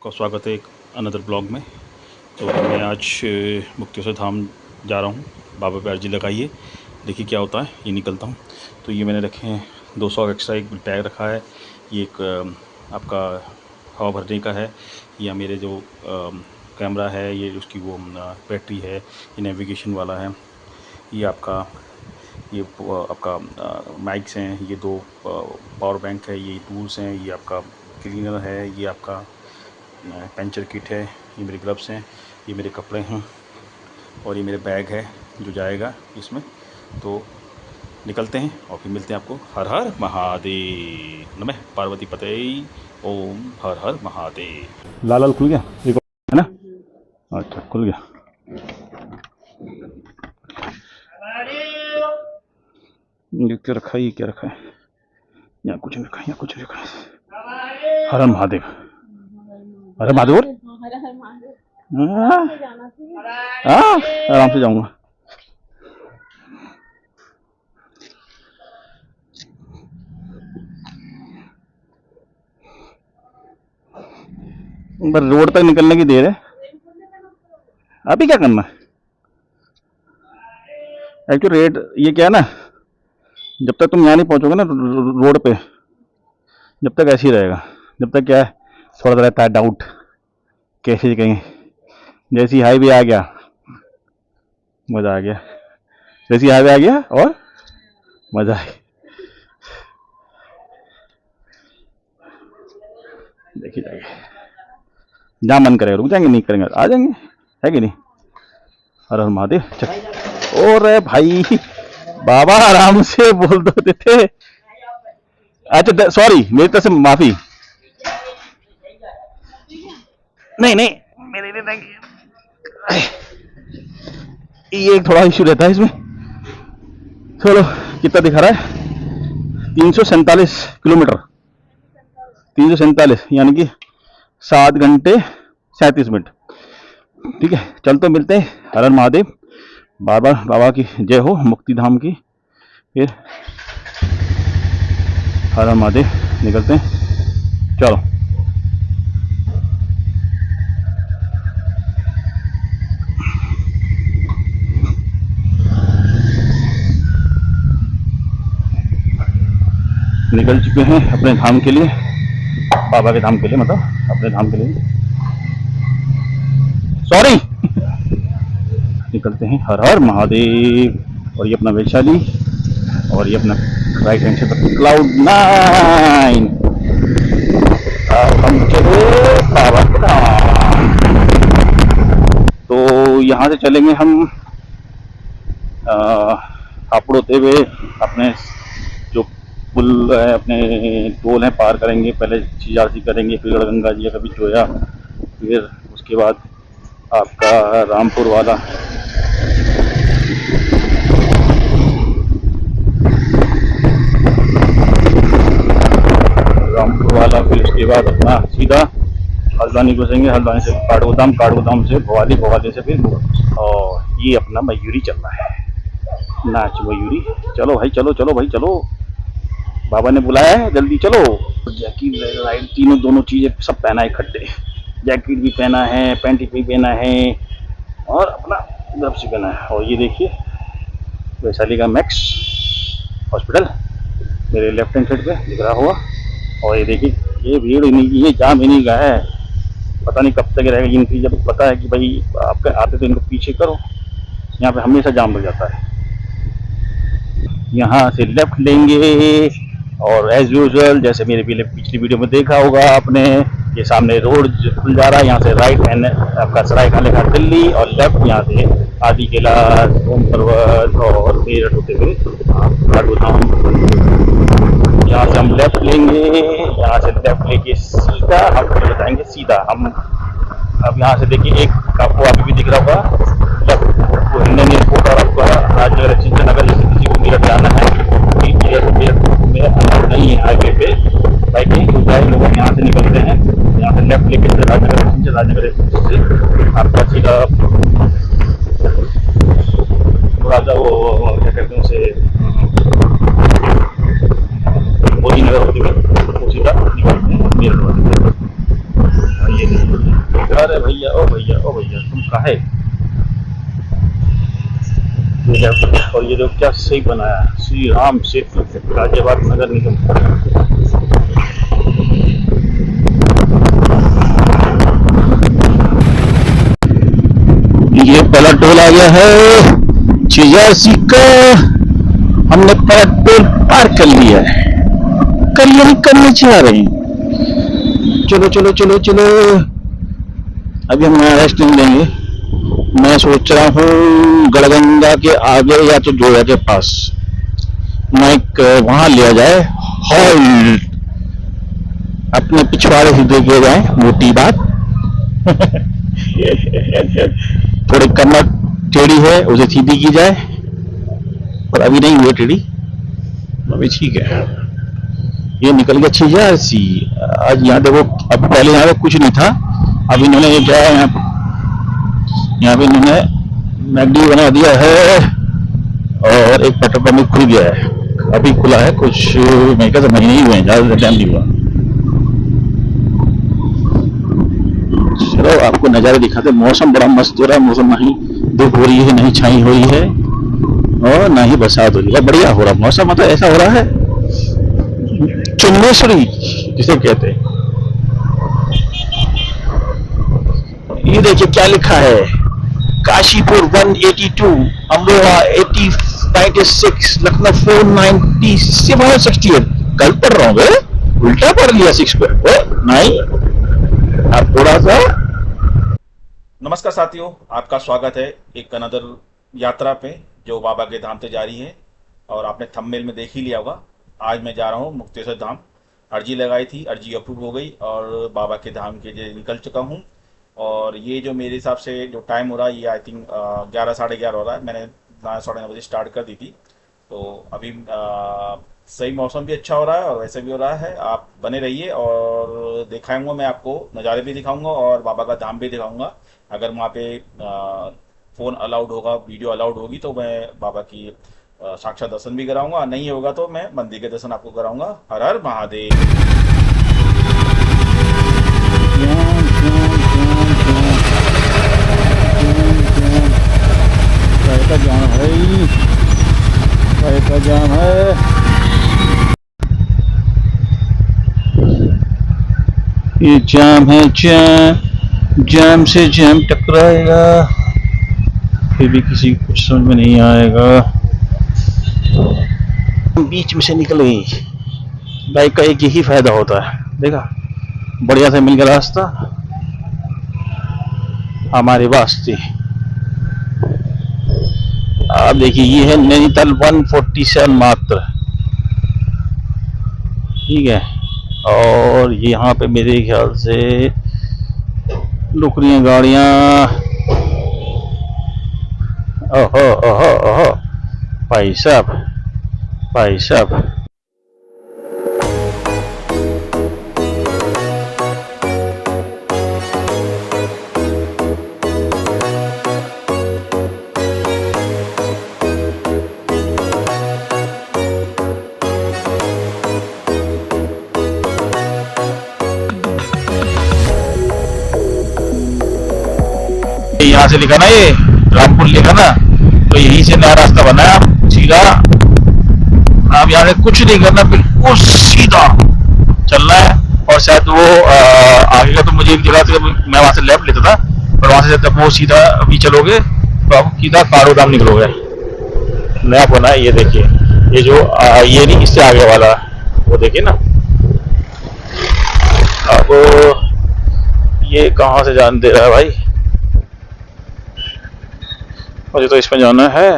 का स्वागत है एक अनदर ब्लॉग में। तो मैं आज मुक्तेश्वर धाम जा रहा हूँ। बाबा पे अर्जी लगाइए, देखिए क्या होता है। ये निकलता हूँ। तो ये मैंने रखे हैं 200 एक्स्ट्रा एक बैग रखा है। ये एक आपका हवा भरने का है, या मेरे जो कैमरा है ये उसकी वो बैटरी है, ये नेविगेशन वाला है, ये आपका माइक्स हैं, ये 2 पावर बैंक है, ये टूल्स हैं, ये आपका क्लीनर है, ये आपका पंचर किट है, ये मेरे ग्लव्स हैं, ये मेरे कपड़े हैं और ये मेरे बैग है जो जाएगा इसमें। तो निकलते हैं और फिर मिलते हैं आपको। हर हर महादेव, नमः पार्वती पते, ओम हर हर महादेव। लाल लाल खुल गया एक है ना? अच्छा खुल गया। ये क्या रखा है, ये क्या रखा है? यहाँ कुछ नहीं रखा है, यहाँ कुछ नहीं रखा है। हर हर महादेव, हर हर महादेव। आराम से जाऊंगा। बस रोड तक निकलने की देर है। अभी क्या करना है? एक्चुअली रेट ये क्या है ना, जब तक तुम यहाँ नहीं पहुंचोगे ना रोड पे, जब तक ऐसे ही रहेगा। जब तक क्या है, थोड़ा सा रहता है डाउट कैसे कहीं। जैसी हाईवे आ गया मजा आ गया, जैसी हाईवे आ गया और मजा है। देखिए जाएंगे जहाँ मन करेगा रुक जाएंगे, नहीं करेंगे आ जाएंगे, है कि नहीं? हर हर महादेव। चल और भाई बाबा आराम से बोल दो थे। अच्छा सॉरी, मेरी तरफ से माफी। नहीं नहीं मेरे ये एक थोड़ा इशू रहता है इसमें। चलो कितना दिखा रहा है? 347 किलोमीटर, 347 यानी कि 7 घंटे 37 मिनट। ठीक है चल, तो मिलते हैं। हर हर महादेव। बार बार बाबा की जय हो, मुक्ति धाम की। फिर हर हर महादेव, निकलते हैं। चलो निकल चुके हैं अपने धाम के लिए, बाबा के धाम के लिए, मतलब अपने धाम के लिए। सॉरी निकलते हैं। हर हर महादेव। और ये अपना वैशाली और ये अपना राइट हैंड से Cloud9। हम चले बाबा के धाम। तो यहाँ से चलेंगे हम हापुड़ होते हुए अपने जो पुल है, अपने टोल है, पार करेंगे। पहले CRC करेंगे, फिर गढ़गंगा जी, कभी जोया, फिर उसके बाद आपका रामपुर वाला। फिर उसके बाद अपना सीधा हल्द्वानी घुसेंगे, हल्द्वानी से काठगोदाम, काठगोदाम से भवाली, भवाली से फिर। और ये अपना मयूरी चल रहा है, नाच मयूरी। चलो भाई चलो, चलो भाई चलो, बाबा ने बुलाया है, जल्दी चलो। जैकेट राइट तीनों दोनों चीजें सब पहना है इकट्ठे। जैकेट भी पहना है, पैंट भी पहना है और अपना ग्लव्स भी पहना है। और ये देखिए वैशाली का मैक्स हॉस्पिटल मेरे लेफ्ट हैंड साइड पे दिख रहा होगा। और ये देखिए ये भीड़ इन्हीं की, ये जाम इन्हीं का है। पता नहीं कब तक रहेगा इनकी। जब पता है कि भाई आपके आते तो इनको पीछे करो, यहाँ पे हमेशा जाम लग जाता है। यहाँ से लेफ्ट लेंगे और एज यूजुअल जैसे मेरे पिछली वीडियो में देखा होगा आपने, ये सामने रोड खुल जा रहा है। यहाँ से राइट हैंड आपका सरायखाने का दिल्ली, और लेफ्ट यहाँ से आदि किला, ओम पर्वत और मेरठ होते हुए काठगोदाम। यहाँ से हम लेफ्ट लेंगे, यहाँ से लेफ्ट लेके सीधा हम बताएंगे सीधा हम। अब यहाँ से देखिए एक आपको अभी भी दिख रहा होगा लेफ्ट, वो इंडियन एयरपोर्ट और आपका राजनगर एक्सचेंज नगर। जैसे किसी को मेरठ जाना है, मेरठ में अंदर नहीं है हाईवे पे बाइकिंग, तो चाहे लोग यहाँ से निकलते हैं। यहाँ से लेफ्ट लेके राजनगर एक्सचेंज, राजनगर एक्सचेंज से आपका सीधा थोड़ा सा वो क्या कहते हैं उसे, मोदी नगर होते हुए वो सीधा निकलते हैं मेरठ वाले। ये अरे भैया, ओ भैया, ओ भैया, तुम काहे? और ये लोग क्या सही बनाया, श्री राम सेतु गाजियाबाद नगर निगम। ये पहला टोल आ गया है छियासी का। हमने पहला टोल पार कर लिया है। करिए नहीं, करने चाह रहे हैं। चलो चलो चलो चलो, अभी हम रेस्ट नहीं लेंगे। मैं सोच रहा हूँ गड़गंगा के आगे या तो जोया के पास माइक वहां लिया जाए। हॉल अपने पिछवाड़े से देखे जाए, मोटी बात। थोड़ी कमर टेढ़ी है, उसे सीधी की जाए। पर अभी नहीं हुई टेढ़ी, अभी ठीक है। ये निकल गया 86। आज यहाँ देखो, अब पहले यहाँ पे कुछ नहीं था। अब इन्होंने ये क्या है, यहाँ पे इन्होंने मैगडी बना दिया है और एक पेट्रोल पंप खुल गया है। अभी खुला है, कुछ मैं कहता महीने ही हुए हैं, ज्यादा टाइम नहीं हुआ। चलो आपको नज़ारे दिखाते। मौसम बड़ा मस्त हो रहा है। मौसम नहीं धूप हो रही है, नहीं छाई हो रही है और ना ही बरसात हो रही है। बढ़िया हो रहा मौसम, मतलब ऐसा हो रहा है चुम्बेश्वरी जिसे कहते हैं। ये देखिए क्या लिखा है, काशीपुर 182, अमरोहा 80, 96, लखनऊ 497, 68। कल पढ़ रहा हूँ, उल्टा पढ़ लिया 6 पे। नहीं, आप थोड़ा सा। नमस्कार साथियों, आपका स्वागत है एक अनदर यात्रा पे जो बाबा के धाम से जारी है। और आपने थंबनेल में देख ही लिया होगा, आज मैं जा रहा हूँ मुक्तेश्वर धाम। अर्जी लगाई थी, अर्जी अप्रूव हो गई और बाबा के धाम के लिए निकल चुका हूँ। और ये जो मेरे हिसाब से जो टाइम हो रहा है, ये आई थिंक 11 साढ़े 11 हो रहा है। मैंने 9 साढ़े 9 बजे स्टार्ट कर दी थी। तो अभी सही मौसम भी अच्छा हो रहा है और वैसे भी हो रहा है। आप बने रहिए और दिखाऊंगा, मैं आपको नज़ारे भी दिखाऊंगा और बाबा का धाम भी दिखाऊंगा। अगर वहाँ पे फ़ोन अलाउड होगा, वीडियो अलाउड होगी, तो मैं बाबा की साक्षात दर्शन भी कराऊंगा। नहीं होगा तो मैं मंदिर के दर्शन आपको कराऊंगा। हर हर महादेव। का जाम है, का जाम है। ये जाम है, जाम, जाम से जाम टकराएगा, फिर भी किसी को कुछ समझ में नहीं आएगा। बीच में से निकल गई। बाइक का एक यही फायदा होता है, देखा, बढ़िया से मिल गया रास्ता हमारे वास्ते। आप देखिए, ये है नैनीताल 147 मात्र, ठीक है। और यहाँ पे मेरे ख्याल से रुक रही हैं गाड़ियाँ। ओहो ओहो ओहो, भाई साहब, भाई साहब। यहाँ से लिखा ना, ये रामपुर लिखा ना, तो यहीं से नया रास्ता बना है। आप सीधा, आप यहाँ से कुछ नहीं करना, बिल्कुल सीधा चलना है। और शायद वो आगे का तो मुझे एक जगह से, मैं वहां से लेफ्ट लेता था, पर वहां से जब वो सीधा अभी चलोगे तो आप सीधा कारोदाम निकलोगे। नया बना है, ये देखिए, ये जो ये नहीं, इससे आगे वाला वो देखिए ना। अब ये कहाँ से जान दे रहा है भाई, मुझे तो इसमें जाना है।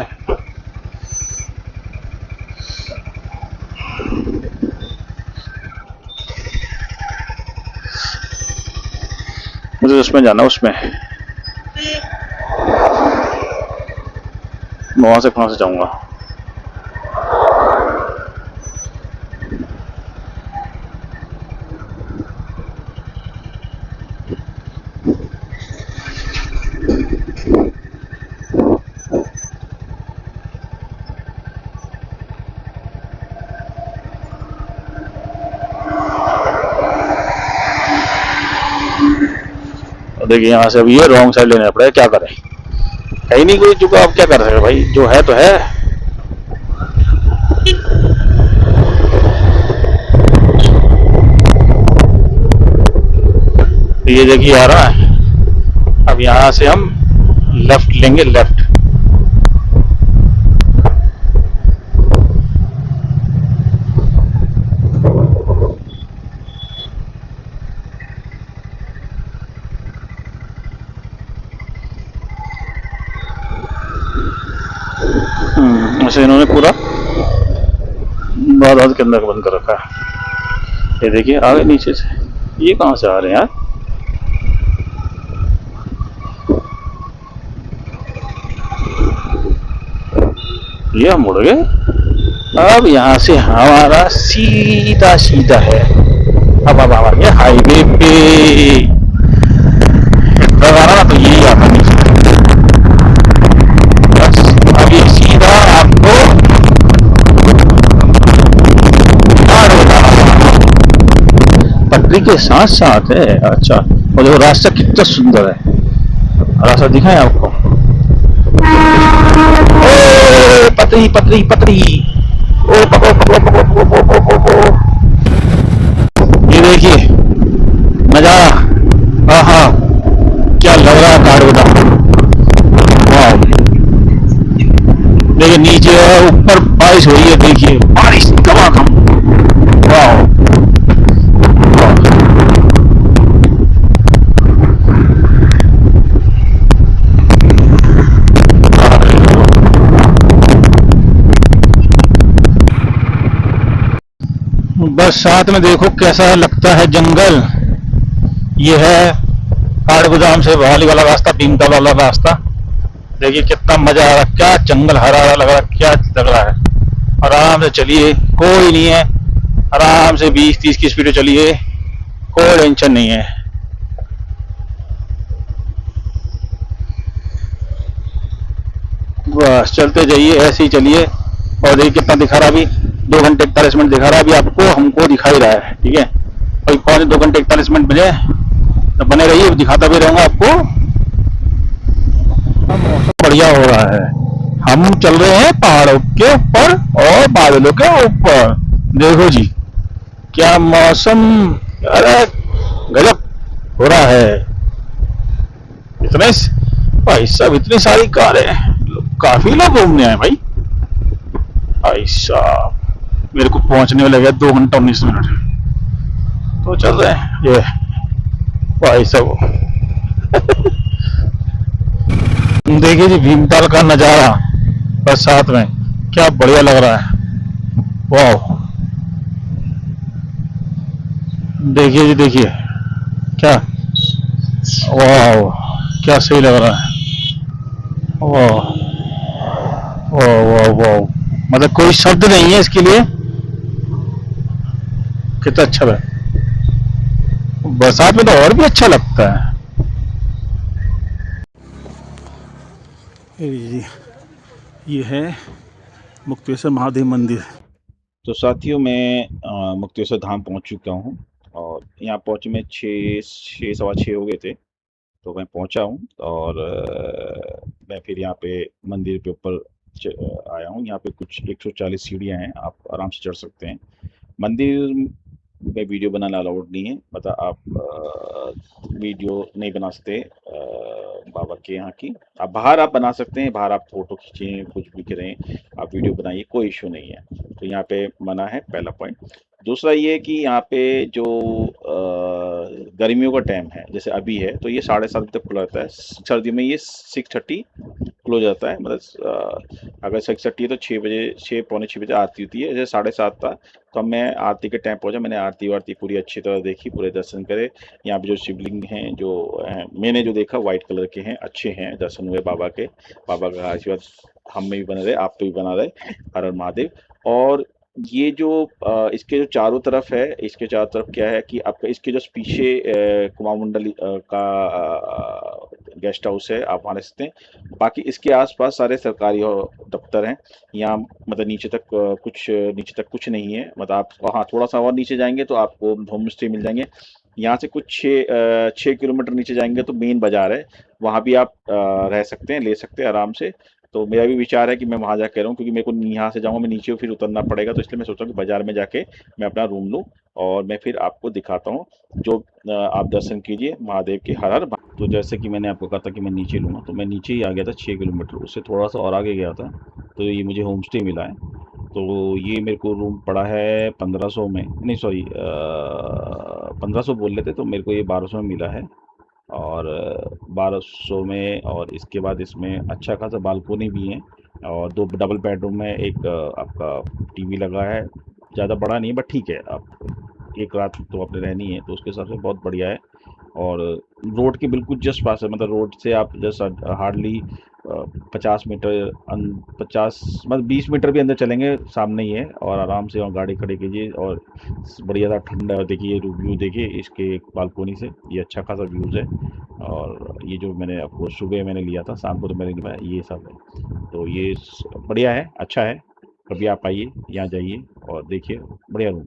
मुझे उसमें जाना, उसमें मैं वहां से कहाँ से जाऊंगा। और देखिए यहाँ से अभी ये रॉन्ग साइड लेना पड़ेगा, क्या करें, है ही नहीं कोई जुगाड़, आप क्या कर रहे हैं भाई, जो है तो है। तो ये देखिए आ रहा है, अब यहाँ से हम लेफ्ट लेंगे, लेफ्ट। ऐसे इन्होंने पूरा बात के अंदर बंद कर रखा है। ये देखिए आगे नीचे से ये कहाँ से आ रहे हैं यार, ये हम मुड़ गए। अब यहाँ से हमारा सीधा सीधा है, अब आवांगे हाईवे पे। इधर आना ना तो यही आता नीचे, बस अब ये सीधा आपको पटरी के साथ साथ है। अच्छा, और देखो रास्ता कितना सुंदर है, रास्ता दिखाएं आपको। ओ पतरी पतरी पतरी, ओ पकड़ो पकड़ो पकड़ो पकड़ो पकड़ो पकड़ो। ये देखिए नजारा, हाँ क्या लग रहा है काठगोदाम। वाह, देखिए नीचे और ऊपर बारिश हो रही है, देखिए बारिश कमाकम। वाह, बस साथ में देखो कैसा लगता है जंगल। ये है काठगोदाम से भवाली वाला रास्ता, भीमताल वाला रास्ता। देखिए कितना मजा आ रहा है, क्या जंगल हरा हरा लग रहा है, क्या लग रहा है। आराम से चलिए, कोई नहीं है, आराम से 20-30 की स्पीड में चलिए, कोई टेंशन नहीं है। बस चलते जाइए, ऐसे ही चलिए। और देखिए कितना दिखा रहा, अभी 2 घंटे 41 मिनट दिखा रहा है, अभी आपको हमको दिखाई रहा है, ठीक है। अभी पौने 2 घंटे 41 मिनट बजे, तो बने रहिए, दिखाता भी रहूंगा आपको। मौसम बढ़िया हो रहा है, हम चल रहे हैं पहाड़ों के ऊपर और बादलों के ऊपर। देखो जी क्या मौसम, अरे गजब हो रहा है। इतने भाई साहब, इतनी सारी कारें, काफी लोग घूमने आए भाई। भाई साहब मेरे को पहुंचने में लगे 2 घंटा 19 मिनट, तो चल रहे हैं ये भाई साहब। देखिए जी भीमताल का नजारा बरसात में, क्या बढ़िया लग रहा है। वाह, देखिए जी देखिए क्या, वाह क्या सही लग रहा है। वाह वाह वाह वाह, मतलब कोई शब्द नहीं है इसके लिए, कितना अच्छा है। बरसात में तो और भी अच्छा लगता है। ये है मुक्तेश्वर महादेव मंदिर। तो साथियों मैं मुक्तेश्वर धाम पहुंच चुका हूं, और यहाँ पहुंचे में 6 6 सवा 6 हो गए थे। तो मैं पहुंचा हूं, और मैं फिर यहाँ पे मंदिर पे ऊपर आया हूं। यहाँ पे कुछ 140 सीढ़ियाँ हैं, आप आराम से चढ़ सकते हैं। मंदिर में वीडियो बनाना अलाउड नहीं है, मतलब आप वीडियो नहीं बना सकते बाबा के यहाँ की। आप बाहर आप बना सकते हैं, बाहर आप फोटो खींचें, कुछ भी करें, आप वीडियो बनाइए, कोई इशू नहीं है। तो यहाँ पे मना है, पहला पॉइंट। दूसरा ये कि यहाँ पे जो गर्मियों का टाइम है, जैसे अभी है, तो ये 7:30 तक खुला रहता है। सर्दियों में ये 6:30 क्लोज जाता है, मतलब अगर 6:30 है तो 6 बजे, 6 पौने 6 बजे आरती होती है। जैसे 7:30 था, तो अब मैं आरती के टाइम पहुंचा, मैंने आरती वारती पूरी अच्छी तरह देखी, पूरे दर्शन करे। यहाँ पे जो शिवलिंग हैं, जो मैंने जो देखा वाइट कलर के हैं, अच्छे हैं, दर्शन हुए बाबा के। बाबा का आशीर्वाद हम में भी बना रहे, आप पे भी बना रहे, हर हर महादेव। और ये जो इसके जो चारों तरफ है, इसके चारों तरफ क्या है कि आपका इसके जो पीछे कुमार मंडल का गेस्ट हाउस है, आप वहाँ रह सकते हैं। बाकी इसके आसपास सारे सरकारी और दफ्तर हैं। यहाँ मतलब नीचे तक कुछ नीचे तक कुछ नहीं है, मतलब आप वहाँ थोड़ा सा और नीचे जाएंगे तो आपको होम स्टे मिल जाएंगे। यहाँ से कुछ 6 किलोमीटर नीचे जाएंगे तो मेन बाजार है, वहाँ भी आप रह सकते हैं, ले सकते हैं आराम से। तो मेरा भी विचार है कि मैं वहाँ जाके रहूँ, क्योंकि मेरे को यहाँ से जाऊँगा मैं नीचे फिर उतरना पड़ेगा, तो इसलिए मैं सोचा कि बाजार में जाके मैं अपना रूम लूँ और मैं फिर आपको दिखाता हूँ। जो आप दर्शन कीजिए महादेव के हर हर। तो जैसे कि मैंने आपको कहा था कि मैं नीचे लूँगा, तो मैं नीचे ही आ गया था 6 किलोमीटर, उससे थोड़ा सा और आगे गया था तो ये मुझे होम स्टे मिला है। तो ये मेरे को रूम पड़ा है 1500 में, नहीं सॉरी 1500 बोल लेते, तो मेरे को ये 1200 में मिला है। और 1200 में, और इसके बाद इसमें अच्छा खासा बालकोनी भी है और 2 डबल बेडरूम में, एक आपका टीवी लगा है, ज़्यादा बड़ा नहीं है बट ठीक है, आप एक रात तो आपने रहनी है तो उसके हिसाब से बहुत बढ़िया है। और रोड के बिल्कुल जस्ट पास है, मतलब रोड से आप जस्ट हार्डली 50 मीटर 50 मतलब 20 मीटर भी अंदर चलेंगे सामने ही है, और आराम से वहाँ गाड़ी खड़ी कीजिए और बढ़िया सा ठंडा देखिए, व्यू देखिए इसके बालकोनी से, ये अच्छा खासा व्यूज़ है। और ये जो मैंने आपको सुबह मैंने लिया था, शाम को तो मैंने नहीं पाया, ये सब है। तो ये बढ़िया है, अच्छा है। कभी आप आइए, यहाँ जाइए और देखिए, बढ़िया रूम।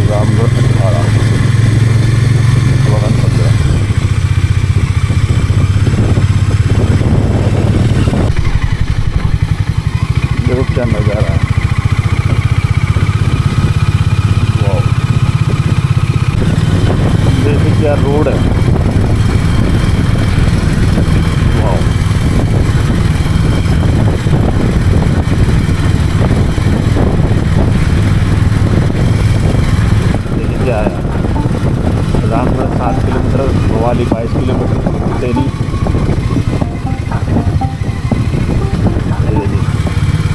रामगढ़ 18 भवन 15। देखो क्या नज़ारा है, वाह! देखिए क्या रोड है, वाह! देखिए क्या है, रामगढ़ 7 किलोमीटर, भवाली 22 किलोमीटर, तेली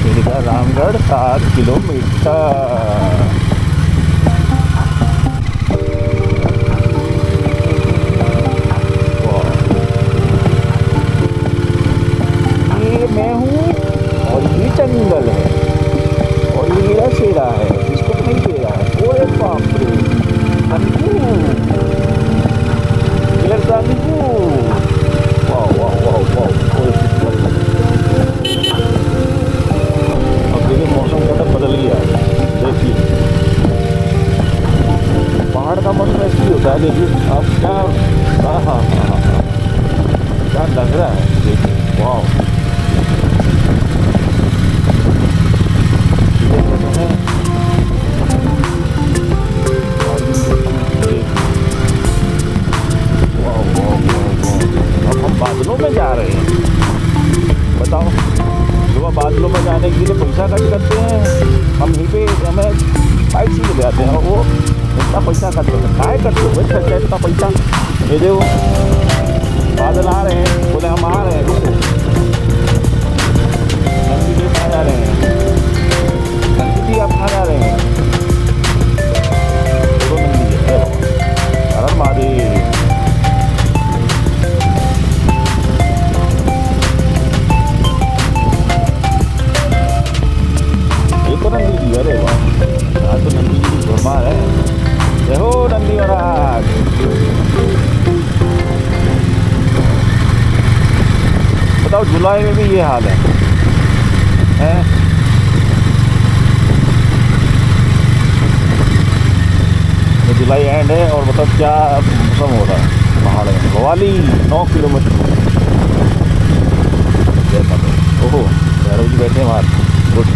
ये लिखा रामगढ़ 7 किलोमीटर। वाह! ये मैं हूँ और ये जंगल है और ये मेरा शेरा है, इसको तो नहीं दे रहा है। ओए बाप रे, नंदू, ये नंदू, वाह वाह वाह वाह! ओए अब देखिए मौसम कैसा बदल गया है, देखिए पहाड़ का मौसम ऐसे ही होता है। देखिए अब क्या, हाँ हाँ हाँ हाँ, क्या लग रहा है, देखिए वाह! ये कहते हैं, और देखिए, वाह वाह वाह वाह! अब हम बादलों में जा रहे हैं, बताओ। जो बादलों में जाने के लिए पैसा खर्च करते हैं, हम यहीं पे हमें बाइक से ले जाते हैं, और वो इतना पैसा खर्च करते हैं, काहे करते हो भाई, खर्चा इतना पैसा। ये देखो बादल आ रहे हैं, बोले हम आ रहे हैं, रुको। नंदी जी कहाँ जा रहे हैं, नंदी जी आप कहाँ जा रहे हैं? देखो नंदी जी, अरे बाबा, हर महादेव। तो नंदी जी, अरे वाह, यहाँ तो नंदी जी की भरमार है। जय हो नंदी महाराज। बताओ जुलाई में भी ये हाल है, हैं? तो जुलाई एंड है और मतलब क्या मौसम हो रहा है पहाड़ में। भवाली 9 किलोमीटर। ओहो, भैरव जी बैठे हैं वहाँ, गुड।